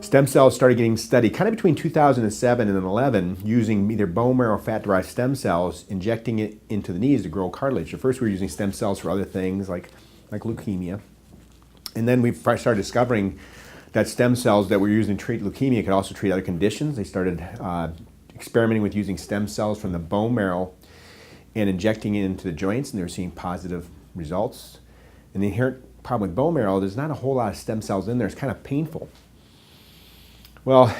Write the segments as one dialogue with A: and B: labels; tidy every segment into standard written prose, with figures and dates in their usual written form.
A: Stem cells started getting studied kind of between 2007 and 2011 using either bone marrow or fat-derived stem cells, injecting it into the knees to grow cartilage. At first we were using stem cells for other things like leukemia. And then we started discovering that stem cells that we're using to treat leukemia could also treat other conditions. They started experimenting with using stem cells from the bone marrow and injecting it into the joints, and they were seeing positive results. And the inherent problem with bone marrow, there's not a whole lot of stem cells in there. It's kind of painful. Well,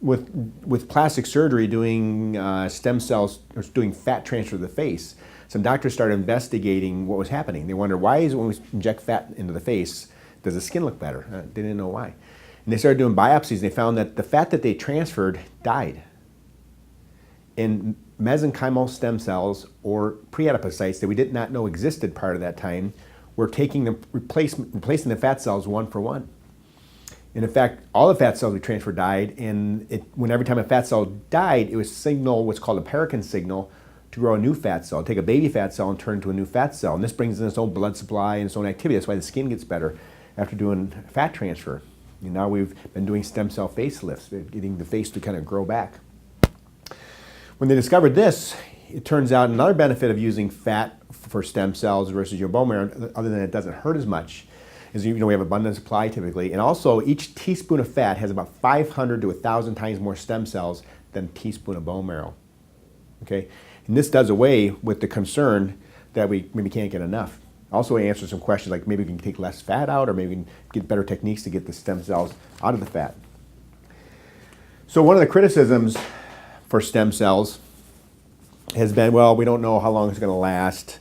A: with plastic surgery, doing stem cells, or doing fat transfer to the face, some doctors started investigating what was happening. They wondered, why is it when we inject fat into the face, does the skin look better? They didn't know why. And they started doing biopsies, and they found that the fat that they transferred died. And mesenchymal stem cells, or pre-adipocytes that we did not know existed prior to that time, were taking them, replacing the fat cells one for one. And in fact, all the fat cells we transferred died, and when every time a fat cell died, it would signal what's called a Parakin signal to grow a new fat cell. Take a baby fat cell and turn it into a new fat cell. And this brings in its own blood supply and its own activity. That's why the skin gets better after doing fat transfer. And now we've been doing stem cell facelifts, getting the face to kind of grow back. When they discovered this, it turns out another benefit of using fat for stem cells versus your bone marrow, other than it doesn't hurt as much, is we have abundant supply typically. And also, each teaspoon of fat has about 500 to 1,000 times more stem cells than a teaspoon of bone marrow. Okay? And this does away with the concern that we maybe can't get enough. Also, it answers some questions like maybe we can take less fat out, or maybe we can get better techniques to get the stem cells out of the fat. So one of the criticisms for stem cells has been, well, we don't know how long it's going to last.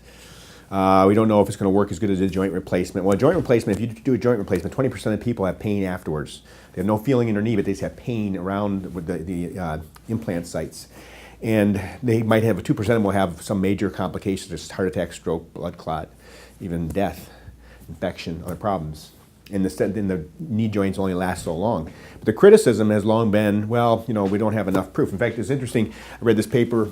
A: We don't know if it's going to work as good as a joint replacement. Well, a joint replacement, if you do a joint replacement, 20% of people have pain afterwards. They have no feeling in their knee, but they just have pain around with the implant sites. And they might have, 2% of them will have some major complications, such as heart attack, stroke, blood clot, even death, infection, other problems. And the knee joints only last so long. But the criticism has long been, well, we don't have enough proof. In fact, it's interesting, I read this paper,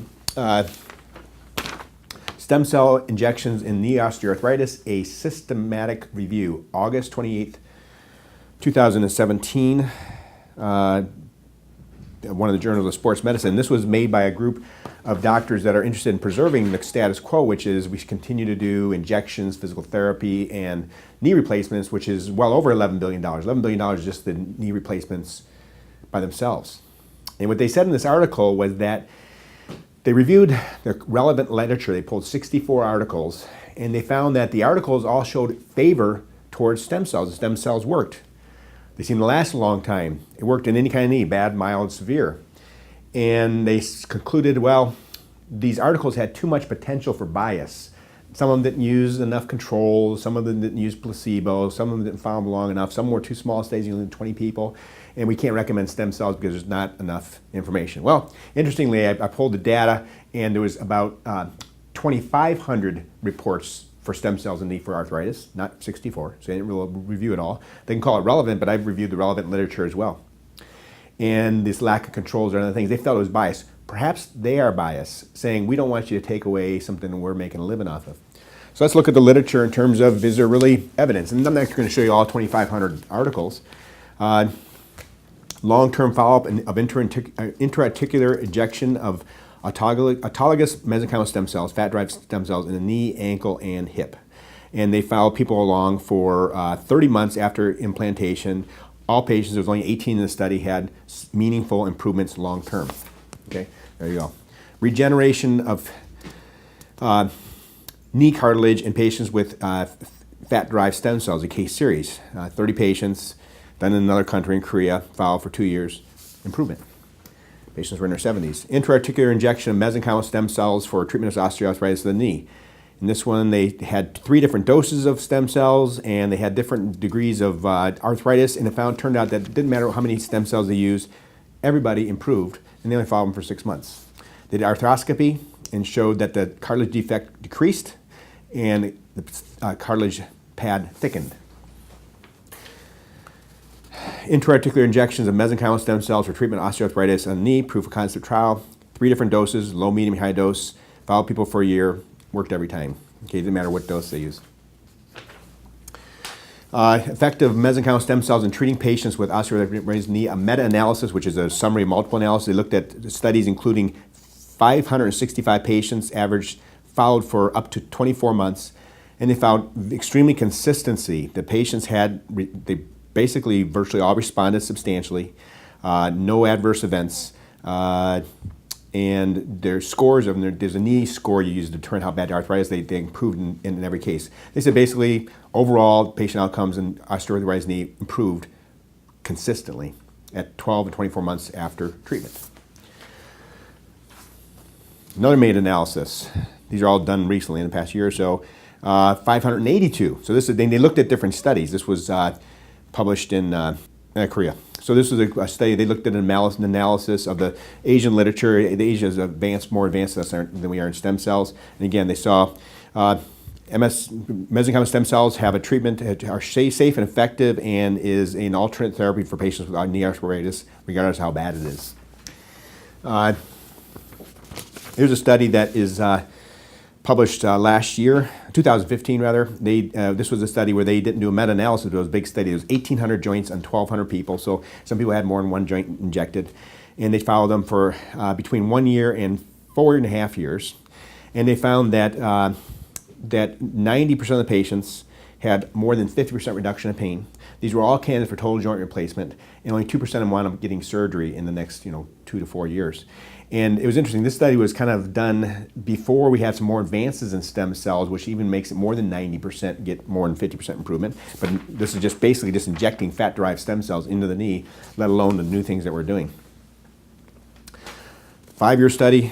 A: Stem Cell Injections in Knee Osteoarthritis, a Systematic Review, August 28th, 2017. One of the journals of sports medicine. This was made by a group of doctors that are interested in preserving the status quo, which is we continue to do injections, physical therapy, and knee replacements, which is well over $11 billion. $11 billion is just the knee replacements by themselves. And what they said in this article was that they reviewed the relevant literature. They pulled 64 articles, and they found that the articles all showed favor towards stem cells. The stem cells worked. They seem to last a long time. It worked in any kind of knee, bad, mild, severe. And they concluded, well, these articles had too much potential for bias. Some of them didn't use enough controls, some of them didn't use placebo, some of them didn't follow them long enough, some were too small studies, only 20 people, and we can't recommend stem cells because there's not enough information. Well, interestingly, I pulled the data, and there was about 2,500 reports for stem cells in knee for arthritis, not 64, so I didn't really review it all. They can call it relevant, but I've reviewed the relevant literature as well. And this lack of controls or other things, they felt it was biased. Perhaps they are biased, saying we don't want you to take away something we're making a living off of. So let's look at the literature in terms of, is there really evidence? And I'm not going to show you all 2,500 articles. Long-term follow-up of intra-articular injection of autologous mesenchymal stem cells, fat-derived stem cells in the knee, ankle, and hip. And they followed people along for 30 months after implantation. All patients, there was only 18 in the study, had meaningful improvements long-term. Okay, there you go. Regeneration of knee cartilage in patients with fat-derived stem cells, a case series. 30 patients, done in another country, in Korea, followed for 2 years, improvement. Patients were in their 70s. Intra-articular injection of mesenchymal stem cells for treatment of osteoarthritis of the knee. In this one, they had 3 different doses of stem cells, and they had different degrees of arthritis, and it turned out that it didn't matter how many stem cells they used, everybody improved, and they only followed them for 6 months. They did arthroscopy and showed that the cartilage defect decreased, and the cartilage pad thickened. Intra-articular injections of mesenchymal stem cells for treatment of osteoarthritis on the knee, proof of concept trial, 3 different doses, low, medium, high dose, followed people for a year, worked every time. Okay, it didn't matter what dose they used. Effective mesenchymal stem cells in treating patients with osteoarthritis knee, a meta-analysis, which is a summary of multiple analysis. They looked at studies including 565 patients, averaged, followed for up to 24 months, and they found extremely consistency. The patients they basically virtually all responded substantially, no adverse events, and their scores of them, there's a knee score you use to determine how bad the arthritis, they improved in every case. They said basically overall patient outcomes in osteoarthritis knee improved consistently at 12 and 24 months after treatment. Another meta-analysis. These are all done recently in the past year or so. 582. So this is, they looked at different studies. This was published in Korea. So this was a study. They looked at an analysis of the Asian literature. Asia is more advanced than we are in stem cells. And again, they saw mesenchymal stem cells have a treatment, are safe and effective, and is an alternate therapy for patients with knee arthritis, regardless of how bad it is. Here's a study that is published last year, 2015 rather. This was a study where they didn't do a meta-analysis, but it was a big study. It was 1,800 joints on 1,200 people, so some people had more than one joint injected. And they followed them for between 1 year and 4.5 years. And they found that, that 90% of the patients had more than 50% reduction in pain. These were all candidates for total joint replacement, and only 2% of them wound up getting surgery in the next 2 to 4 years. And it was interesting. This study was kind of done before we had some more advances in stem cells, which even makes it more than 90% get more than 50% improvement. But this is just basically just injecting fat-derived stem cells into the knee, let alone the new things that we're doing. 5-year study.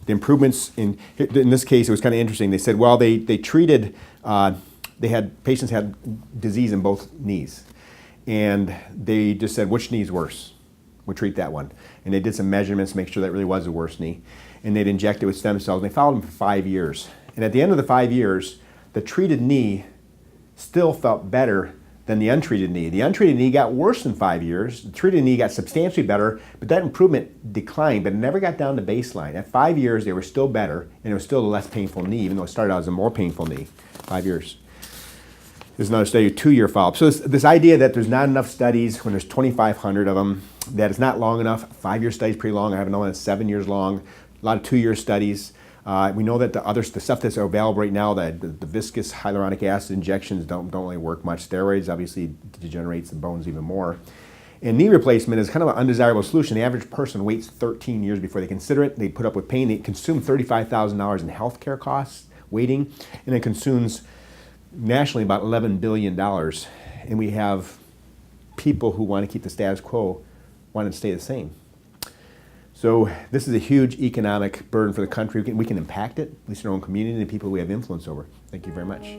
A: The improvements in this case, it was kind of interesting. They said, well, they treated, patients had disease in both knees. And they just said, which knee is worse? We'll treat that one. And they did some measurements to make sure that really was the worst knee. And they'd inject it with stem cells. And they followed them for 5 years. And at the end of the 5 years, the treated knee still felt better than the untreated knee. The untreated knee got worse in 5 years. The treated knee got substantially better, but that improvement declined, but it never got down to baseline. At 5 years, they were still better, and it was still a less painful knee, even though it started out as a more painful knee. 5 years. There's another study, a 2-year follow-up. So this idea that there's not enough studies when there's 2,500 of them, that it's not long enough. 5-year study is pretty long. I haven't known it's 7 years long. A lot of 2-year studies. We know that the stuff that's available right now, the viscous hyaluronic acid injections don't really work much. Steroids obviously degenerates the bones even more. And knee replacement is kind of an undesirable solution. The average person waits 13 years before they consider it. They put up with pain. They consume $35,000 in healthcare costs waiting, and it consumes nationally about $11 billion. And we have people who want to keep the status quo, want to stay the same. So this is a huge economic burden for the country. We can impact it, at least in our own community and the people we have influence over. Thank you very much.